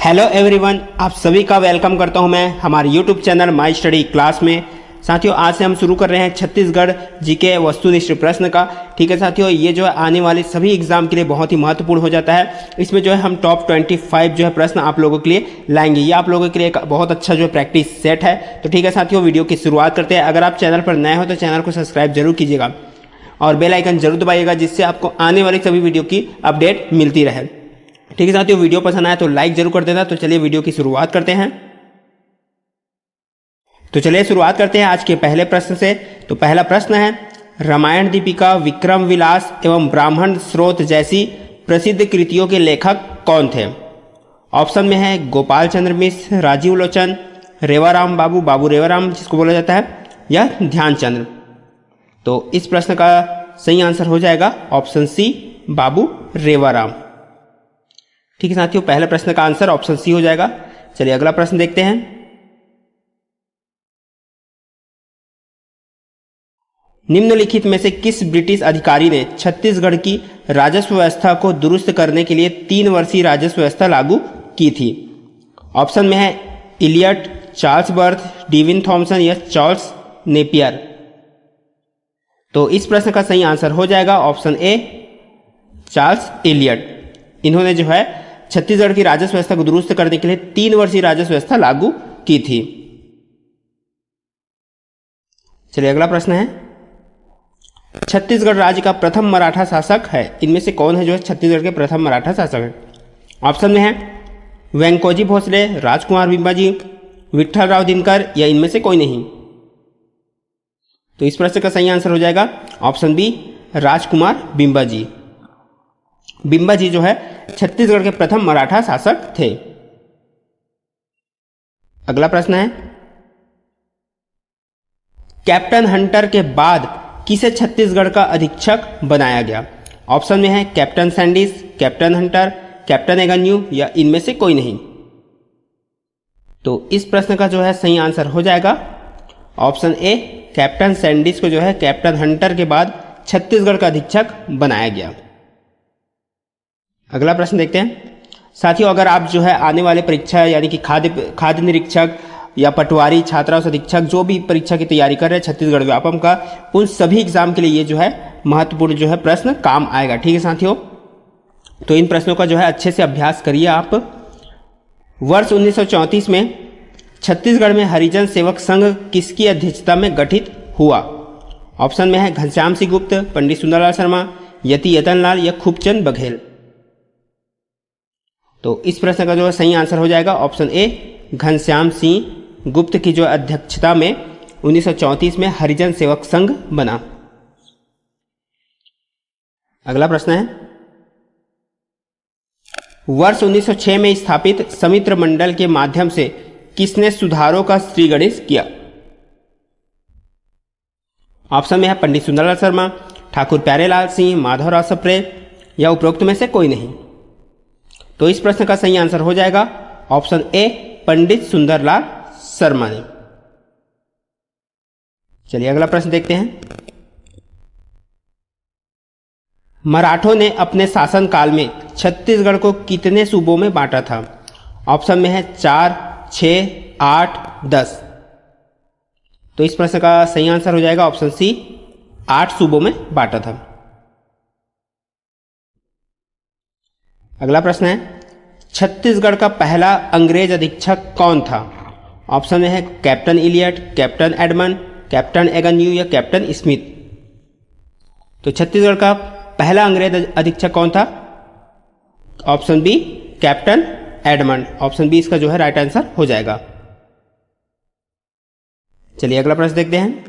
Hello everyone, आप सभी का वेलकम करता हूं मैं हमारे YouTube channel my study class में। साथियों, आज से हम शुरू कर रहे हैं छत्तीसगढ़ जीके वस्तुनिष्ठ प्रश्न का। ठीक है साथियों, ये जो है आने वाले सभी एग्जाम के लिए बहुत ही महत्वपूर्ण हो जाता है। इसमें जो है हम टॉप 25 जो है प्रश्न आप लोगों के लिए लाएंगे। ये आप लोगों के लिए एक बहुत अच्छा जो है प्रैक्टिस सेट है। तो ठीक है साथियों, वीडियो की शुरुआत करते हैं। अगर आप चैनल पर नए हो तो चैनल को सब्सक्राइब जरूर कीजिएगा और बेल आइकन जरूर दबाइएगा, जिससे आपको आने वाली सभी वीडियो की अपडेट मिलती रहे। ठीक है साथियों, वीडियो पसंद आया तो लाइक जरूर कर देना। तो चलिए वीडियो की शुरुआत करते हैं। तो चलिए शुरुआत करते हैं आज के पहले प्रश्न से। तो पहला प्रश्न है, रामायण दीपिका, विक्रम विलास एवं ब्राह्मण स्रोत जैसी प्रसिद्ध कृतियों के लेखक कौन थे? ऑप्शन में है गोपाल चंद्र मिश्र, राजीव लोचन, रेवाराम बाबू, बाबू रेवाराम जिसको बोला जाता है, या ध्यानचंद्र। तो इस प्रश्न का सही आंसर हो जाएगा ऑप्शन सी, बाबू रेवाराम। ठीक है साथियों, पहले प्रश्न का आंसर ऑप्शन सी हो जाएगा। चलिए अगला प्रश्न देखते हैं। निम्नलिखित में से किस ब्रिटिश अधिकारी ने छत्तीसगढ़ की राजस्व व्यवस्था को दुरुस्त करने के लिए 3 वर्षीय राजस्व व्यवस्था लागू की थी? ऑप्शन में है इलियट, चार्ल्स बर्थ, डीविन थॉमसन या चार्ल्स नेपियर। तो इस प्रश्न का सही आंसर हो जाएगा ऑप्शन ए, चार्ल्स इलियट। इन्होंने जो है छत्तीसगढ़ की राजस्व व्यवस्था को दुरुस्त करने के लिए 3 वर्षीय राजस्व व्यवस्था लागू की थी। चलिए अगला प्रश्न है, छत्तीसगढ़ राज्य का प्रथम मराठा शासक है। इनमें से कौन है जो है छत्तीसगढ़ के प्रथम मराठा शासक है? ऑप्शन में है वेंकोजी भोसले, राजकुमार बिंबाजी, विठल राव दिनकर या इनमें से कोई नहीं। तो इस प्रश्न का सही आंसर हो जाएगा ऑप्शन बी, राजकुमार बिंबाजी। बिंबाजी जो है छत्तीसगढ़ के प्रथम मराठा शासक थे। अगला प्रश्न है, कैप्टन हंटर के बाद किसे छत्तीसगढ़ का अधीक्षक बनाया गया? ऑप्शन में है captain Sandis, captain Hunter, captain Agnew या इनमें से कोई नहीं। तो इस प्रश्न का जो है सही आंसर हो जाएगा ऑप्शन ए, कैप्टन सैंडिस को जो है कैप्टन हंटर के बाद छत्तीसगढ़ का अधीक्षक बनाया गया। अगला प्रश्न देखते हैं। साथियों, अगर आप जो है आने वाले परीक्षा यानी कि खाद्य निरीक्षक या पटवारी, छात्रावास अधीक्षक, जो भी परीक्षा की तैयारी कर रहे हैं छत्तीसगढ़ व्यापम का, उन सभी एग्जाम के लिए ये जो है महत्वपूर्ण जो है प्रश्न काम आएगा। ठीक है साथियों, तो इन प्रश्नों का जो है अच्छे से अभ्यास करिए आप। वर्ष 1934 में छत्तीसगढ़ में हरिजन सेवक संघ किसकी अध्यक्षता में गठित हुआ? ऑप्शन में है घनश्याम सिंह गुप्त, पंडित सुंदरलाल शर्मा, यति यतनलाल या खूबचंद बघेल। तो इस प्रश्न का जो है सही आंसर हो जाएगा ऑप्शन ए, घनश्याम सिंह गुप्त की जो अध्यक्षता में 1934 में हरिजन सेवक संघ बना। अगला प्रश्न है, वर्ष 1906 में स्थापित समित्र मंडल के माध्यम से किसने सुधारों का श्रीगणेश किया? ऑप्शन में है पंडित सुंदरलाल शर्मा, ठाकुर प्यारेलाल सिंह, माधवराव सप्रे या उपरोक्त में से कोई नहीं। तो इस प्रश्न का सही आंसर हो जाएगा ऑप्शन ए, पंडित सुंदरलाल शर्मा ने। चलिए अगला प्रश्न देखते हैं। मराठों ने अपने शासनकाल में छत्तीसगढ़ को कितने सूबों में बांटा था? ऑप्शन में है 4, 6, 8, 10। तो इस प्रश्न का सही आंसर हो जाएगा ऑप्शन सी, 8 सूबों में बांटा था। अगला प्रश्न है, छत्तीसगढ़ का पहला अंग्रेज अधीक्षक कौन था? ऑप्शन में है captain Elliot, captain Edmund, captain Agnew या कैप्टन स्मिथ। तो छत्तीसगढ़ का पहला अंग्रेज अधीक्षक कौन था? Option B, captain Edmund. Option B इसका जो है राइट आंसर हो जाएगा। चलिए अगला प्रश्न देखते हैं।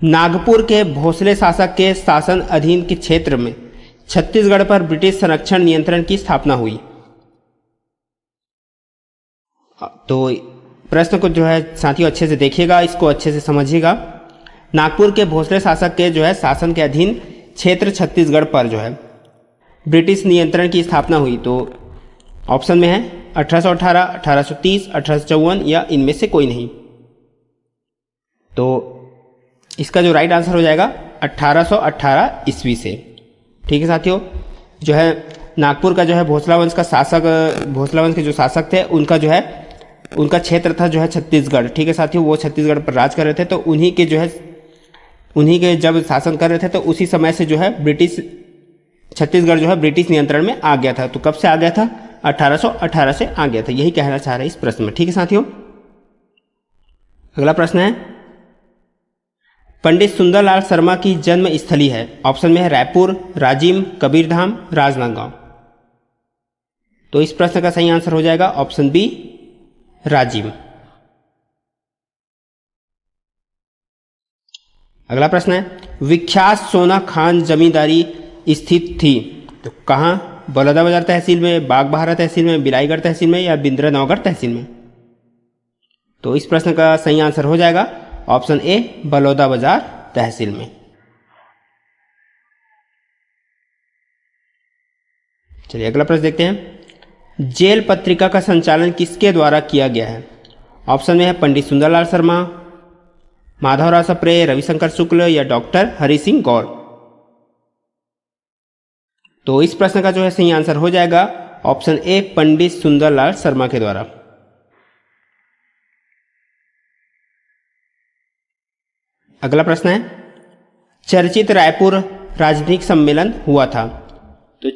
नागपुर के भोसले शासक के शासन अधीन के क्षेत्र में छत्तीसगढ़ पर ब्रिटिश संरक्षण नियंत्रण की स्थापना हुई। तो प्रश्न को जो है साथियों अच्छे से देखिएगा, इसको अच्छे से समझिएगा। नागपुर के भोसले शासक के जो है शासन के अधीन क्षेत्र छत्तीसगढ़ पर जो है ब्रिटिश नियंत्रण की स्थापना हुई। तो ऑप्शन में है 1818, 1830, 1854 या इनमें से कोई नहीं। तो इसका जो राइट आंसर हो जाएगा 1818 ईस्वी से। ठीक है साथियों, जो है नागपुर का जो है भोसला वंश के जो शासक थे उनका जो है उनका क्षेत्र था जो है छत्तीसगढ़। ठीक है साथियों, वो छत्तीसगढ़ पर राज कर रहे थे, तो उन्हीं के जब शासन कर रहे थे तो उसी समय से जो है छत्तीसगढ़ जो है ब्रिटिश नियंत्रण में आ गया था। तो कब से आ गया था? 1818 से आ गया था। यही कहना चाह रहे हैं इस प्रश्न में। ठीक है साथियों, अगला प्रश्न है, पंडित सुंदरलाल शर्मा की जन्म स्थली है। ऑप्शन में है रायपुर, राजिम, कबीरधाम, राजनांदगांव। तो इस प्रश्न का सही आंसर हो जाएगा ऑप्शन बी, राजिम। अगला प्रश्न है, विख्यात सोना खान जमींदारी स्थित थी। तो कहां? बलौदाबाजार तहसील में, बागबाहरा तहसील में, बिलाईगढ़ तहसील में या बिंद्रानौगढ़ तहसील में। तो इस प्रश्न का सही आंसर हो जाएगा ऑप्शन ए, बलौदाबाजार तहसील में। चलिए अगला प्रश्न देखते हैं, जेल पत्रिका का संचालन किसके द्वारा किया गया है? ऑप्शन में है पंडित सुंदरलाल शर्मा, माधवराव सप्रे, रविशंकर शुक्ल या डॉक्टर हरि सिंह गौर। तो इस प्रश्न का जो है सही आंसर हो जाएगा ऑप्शन ए, पंडित सुंदरलाल शर्मा के द्वारा। अगला प्रश्न है, चर्चित रायपुर राजनीतिक सम्मेलन हुआ था। तो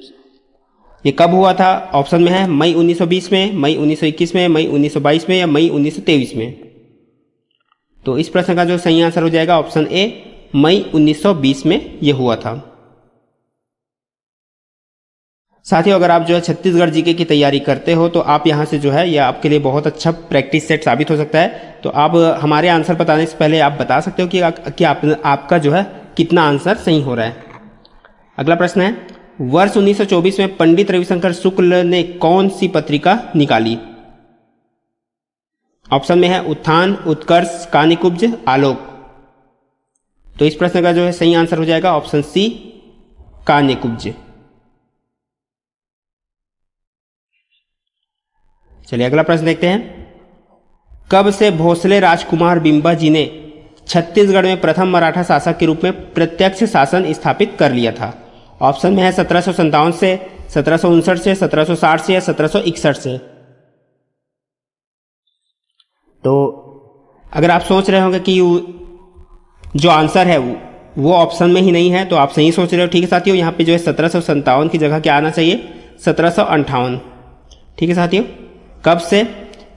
ये कब हुआ था? ऑप्शन में है मई 1920 में, मई 1921 में, मई 1922 में या मई 1923 में। तो इस प्रश्न का जो सही आंसर हो जाएगा ऑप्शन ए, मई 1920 में यह हुआ था। साथियों, अगर आप जो है छत्तीसगढ़ जीके की तैयारी करते हो तो आप यहाँ से जो है यह आपके लिए बहुत अच्छा प्रैक्टिस सेट साबित हो सकता है। तो आप हमारे आंसर बताने से पहले आप बता सकते हो कि आपका जो है कितना आंसर सही हो रहा है। अगला प्रश्न है, वर्ष 1924 में पंडित रविशंकर शुक्ल ने कौन सी पत्रिका निकाली? ऑप्शन में है उत्थान, उत्कर्ष, कानिकुब्ज, आलोक। तो इस प्रश्न का जो है सही आंसर हो जाएगा ऑप्शन सी, कानिकुब्ज। चलिए अगला प्रश्न देखते हैं, कब से भोसले राजकुमार बिंबा जी ने छत्तीसगढ़ में प्रथम मराठा शासक के रूप में प्रत्यक्ष शासन स्थापित कर लिया था? ऑप्शन में है 1757 से, 1759 से, 1760 से या 1761 से। तो अगर आप सोच रहे होंगे कि जो आंसर है वो ऑप्शन में ही नहीं है, तो आप सही सोच रहे हो। ठीक है साथियों, यहाँ पे जो है 1757 की जगह क्या आना चाहिए? 1758। ठीक है साथियों, कब से?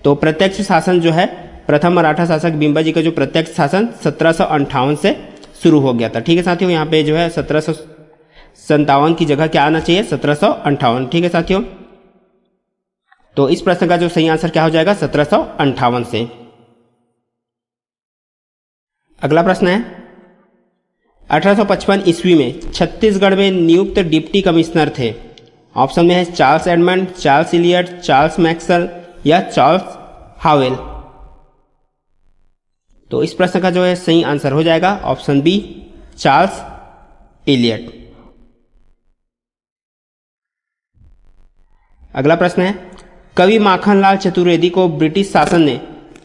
तो प्रत्यक्ष शासन जो है प्रथम मराठा शासक बिंबा जी का जो प्रत्यक्ष शासन 1758 से शुरू हो गया था। ठीक है साथियों, यहाँ पे जो है 1757 की जगह क्या आना चाहिए? 1758। ठीक है साथियों, तो इस प्रश्न का जो सही आंसर क्या हो जाएगा? 1758 से। अगला प्रश्न है, 1855 ईस्वी में छत्तीसगढ़ में नियुक्त डिप्टी कमिश्नर थे। ऑप्शन में है Charles Edmund, Charles Elliot, Charles Maxwell या चार्ल्स हावेल। तो इस प्रश्न का जो है सही आंसर हो जाएगा ऑप्शन बी, चार्ल्स इलियट। अगला प्रश्न है, कवि माखनलाल चतुर्वेदी को ब्रिटिश शासन ने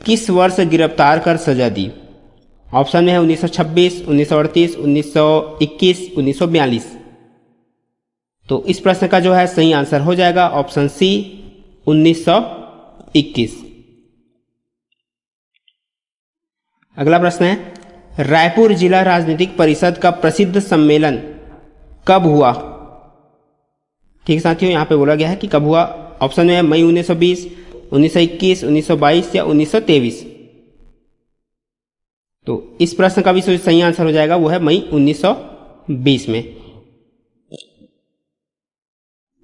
किस वर्ष गिरफ्तार कर सजा दी? ऑप्शन में है 1926, 1938, 1921, 1942। तो इस प्रश्न का जो है सही आंसर हो जाएगा ऑप्शन सी, 1921। अगला प्रश्न है, रायपुर जिला राजनीतिक परिषद का प्रसिद्ध सम्मेलन कब हुआ? ठीक है साथियों, यहां पे बोला गया है कि कब हुआ। ऑप्शन में है मई 1920, 1921, 1922 या 1923। तो इस प्रश्न का भी सही आंसर हो जाएगा, वो है मई 1920 में।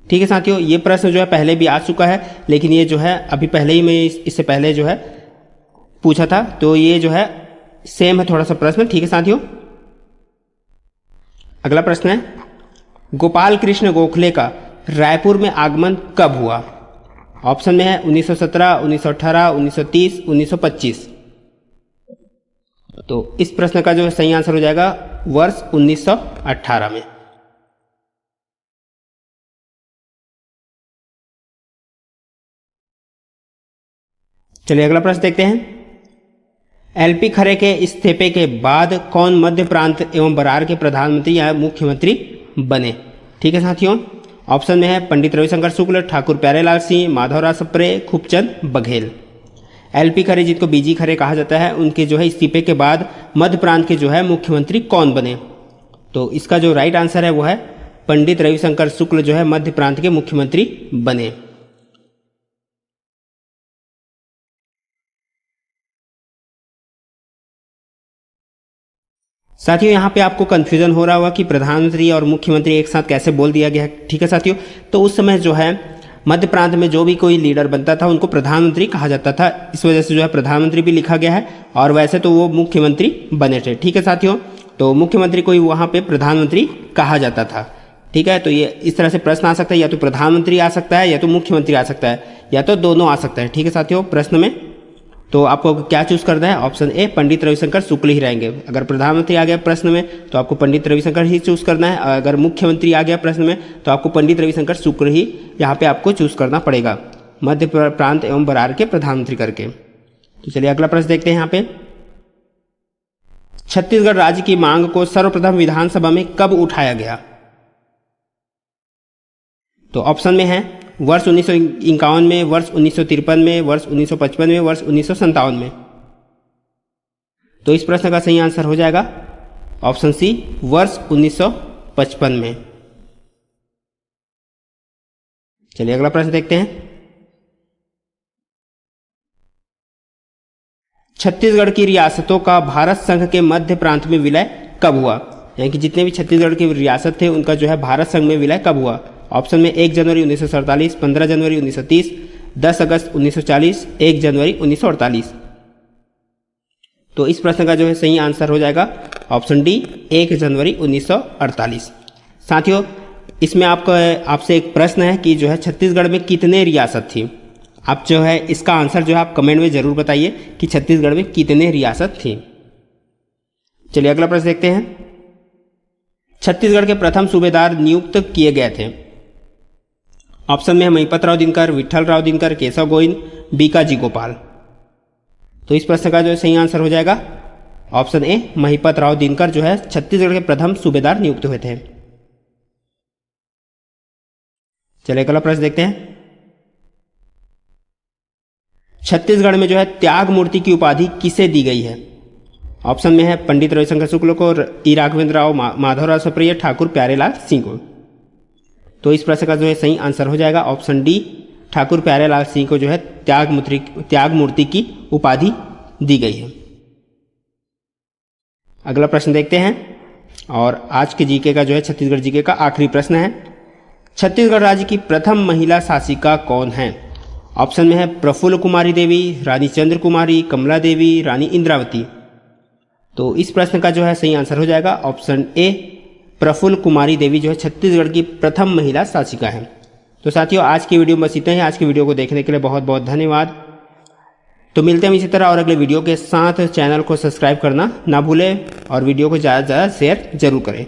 ठीक है साथियों, ये प्रश्न जो है पहले भी आ चुका है, लेकिन ये जो है अभी पहले ही मैं इससे पहले जो है पूछा था, तो ये जो है सेम है थोड़ा सा प्रश्न। ठीक है साथियों, अगला प्रश्न है, गोपाल कृष्ण गोखले का रायपुर में आगमन कब हुआ? ऑप्शन में है 1917, 1918, 1930, 1925। तो इस प्रश्न का जो सही आंसर हो जाएगा वर्ष 1918 में। चलिए अगला प्रश्न देखते हैं, एलपी खरे के इस्तीफे के बाद कौन मध्य प्रांत एवं बरार के प्रधानमंत्री या मुख्यमंत्री बने? ठीक है साथियों, ऑप्शन में है पंडित रविशंकर शुक्ल, ठाकुर प्यारेलाल सिंह, माधवराव सप्रे, खूबचंद बघेल। एलपी खरे जिनको बीजी खरे कहा जाता है, उनके जो है इस्तीफे के बाद मध्य प्रांत के जो है मुख्यमंत्री कौन बने? तो इसका जो राइट आंसर है वो है पंडित रविशंकर शुक्ल जो है मध्य प्रांत के मुख्यमंत्री बने। साथियों यहाँ पे आपको कंफ्यूजन हो रहा होगा कि प्रधानमंत्री और मुख्यमंत्री एक साथ कैसे बोल दिया गया है। ठीक है साथियों, तो उस समय जो है मध्य प्रांत में जो भी कोई लीडर बनता था उनको प्रधानमंत्री कहा जाता था, इस वजह से जो है प्रधानमंत्री भी लिखा गया है, और वैसे तो वो मुख्यमंत्री बने थे। ठीक है साथियों, तो मुख्यमंत्री को ही वहाँ पे प्रधानमंत्री कहा जाता था। ठीक है, तो ये इस तरह से प्रश्न आ सकता है, या तो प्रधानमंत्री आ सकता है या तो मुख्यमंत्री आ सकता है, या तो दोनों आ सकता है। ठीक है साथियों, प्रश्न में तो आपको क्या चूज करना है? ऑप्शन ए पंडित रविशंकर शुक्ल ही रहेंगे। अगर प्रधानमंत्री आ गया प्रश्न में तो आपको पंडित रविशंकर ही चूज करना है, अगर मुख्यमंत्री आ गया प्रश्न में तो आपको पंडित रविशंकर शुक्ल ही यहाँ पे आपको चूज करना पड़ेगा, मध्य प्रांत एवं बरार के प्रधानमंत्री करके। तो चलिए अगला प्रश्न देखते हैं यहाँ पे। छत्तीसगढ़ राज्य की मांग को सर्वप्रथम विधानसभा में कब उठाया गया? तो ऑप्शन में है वर्ष 1951 में, वर्ष 1953 में, वर्ष 1955 में, वर्ष 1957 में। तो इस प्रश्न का सही आंसर हो जाएगा ऑप्शन सी, वर्ष 1955 में। चलिए अगला प्रश्न देखते हैं। छत्तीसगढ़ की रियासतों का भारत संघ के मध्य प्रांत में विलय कब हुआ? यानी कि जितने भी छत्तीसगढ़ की रियासत थे उनका जो है भारत संघ में विलय कब हुआ? ऑप्शन में 1 जनवरी 1947, 15 जनवरी 1930, 10 अगस्त 1940, 1 जनवरी 1948। तो इस प्रश्न का जो है सही आंसर हो जाएगा ऑप्शन डी, 1 जनवरी 1948। साथियों, इसमें आपसे एक प्रश्न है कि जो है छत्तीसगढ़ में कितने रियासत थी? आप जो है इसका आंसर जो है आप कमेंट में जरूर बताइए कि छत्तीसगढ़ में कितने रियासत थी। चलिए अगला प्रश्न देखते हैं। छत्तीसगढ़ के प्रथम सूबेदार नियुक्त किए गए थे। ऑप्शन में है महिपत राव दिनकर, विट्ठल राव दिनकर, केशव गोविंद, बीकाजी गोपाल। तो इस प्रश्न का जो सही आंसर हो जाएगा ऑप्शन ए, महिपत राव दिनकर जो है छत्तीसगढ़ के प्रथम सूबेदार नियुक्त हुए थे। चलिए अगला प्रश्न देखते हैं। छत्तीसगढ़ में जो है त्याग मूर्ति की उपाधि किसे दी गई है? ऑप्शन में है पंडित रविशंकर शुक्ल को, ई राघवेंद्र राव, माधवराव सप्रे, ठाकुर प्यारेलाल सिंह को। तो इस प्रश्न का जो है सही आंसर हो जाएगा ऑप्शन डी, ठाकुर प्यारेलाल सिंह को जो है त्याग मूर्ति की उपाधि दी गई है। अगला प्रश्न देखते हैं, और आज के जीके का जो है छत्तीसगढ़ जीके का आखिरी प्रश्न है। छत्तीसगढ़ राज्य की प्रथम महिला शासिका कौन है? ऑप्शन में है प्रफुल्ल कुमारी देवी, रानी चंद्र कुमारी, कमला देवी, रानी इंद्रावती। तो इस प्रश्न का जो है सही आंसर हो जाएगा ऑप्शन ए, प्रफुल्ल कुमारी देवी जो है छत्तीसगढ़ की प्रथम महिला शासिका है। तो साथियों, आज की वीडियो में बस इतना ही। आज की वीडियो को देखने के लिए बहुत बहुत धन्यवाद। तो मिलते हैं इसी तरह और अगले वीडियो के साथ। चैनल को सब्सक्राइब करना ना भूलें और वीडियो को ज़्यादा से ज़्यादा शेयर जरूर करें।